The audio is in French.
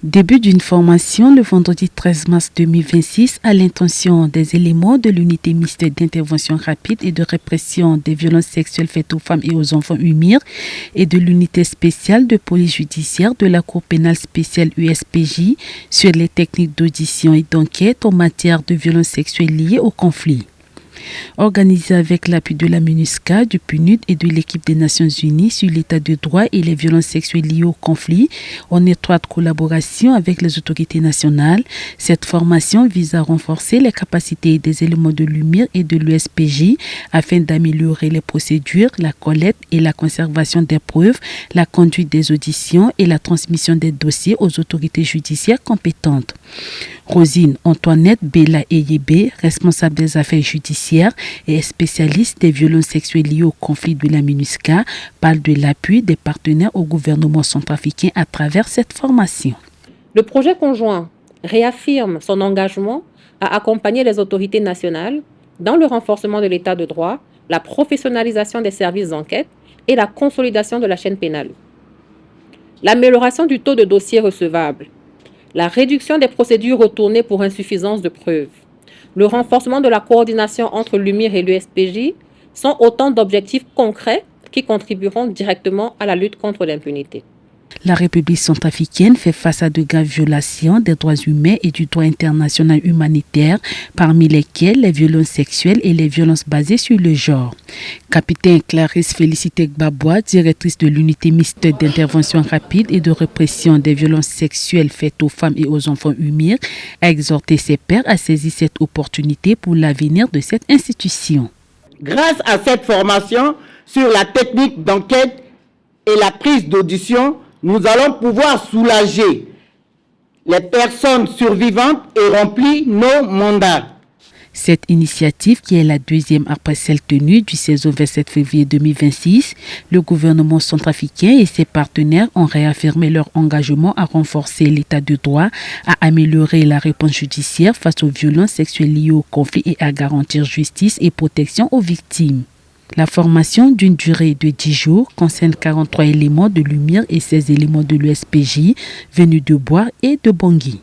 Début d'une formation le vendredi 13 mars 2026 à l'intention des éléments de l'unité mixte d'intervention rapide et de répression des violences sexuelles faites aux femmes et aux enfants UMIR et de l'unité spéciale de police judiciaire de la Cour pénale spéciale USPJ sur les techniques d'audition et d'enquête en matière de violences sexuelles liées au conflit. Organisé avec l'appui de la MINUSCA, du PNUD et de l'équipe des Nations Unies sur l'état de droit et les violences sexuelles liées au conflit, en étroite collaboration avec les autorités nationales, cette formation vise à renforcer les capacités des éléments de l'UMIR et de l'USPJ afin d'améliorer les procédures, la collecte et la conservation des preuves, la conduite des auditions et la transmission des dossiers aux autorités judiciaires compétentes. Rosine Antoinette Bella Eyébé, responsable des affaires judiciaires et spécialiste des violences sexuelles liées au conflit de la MINUSCA, parle de l'appui des partenaires au gouvernement centrafricain à travers cette formation. Le projet conjoint réaffirme son engagement à accompagner les autorités nationales dans le renforcement de l'état de droit, la professionnalisation des services d'enquête et la consolidation de la chaîne pénale. L'amélioration du taux de dossiers recevables, la réduction des procédures retournées pour insuffisance de preuves, le renforcement de la coordination entre l'UMIR et l'USPJ sont autant d'objectifs concrets qui contribueront directement à la lutte contre l'impunité. La République centrafricaine fait face à de graves violations des droits humains et du droit international humanitaire, parmi lesquelles les violences sexuelles et les violences basées sur le genre. Capitaine Clarisse Félicité Gbagbois, directrice de l'unité mixte d'intervention rapide et de répression des violences sexuelles faites aux femmes et aux enfants UMIR, a exhorté ses pairs à saisir cette opportunité pour l'avenir de cette institution. Grâce à cette formation sur la technique d'enquête et la prise d'audition, nous allons pouvoir soulager les personnes survivantes et remplir nos mandats. Cette initiative, qui est la deuxième après celle tenue du 16 au 27 février 2026, le gouvernement centrafricain et ses partenaires ont réaffirmé leur engagement à renforcer l'état de droit, à améliorer la réponse judiciaire face aux violences sexuelles liées au conflit et à garantir justice et protection aux victimes. La formation d'une durée de 10 jours concerne 43 éléments de l'UMIR et 16 éléments de l'USPJ venus de Bois et de Bangui.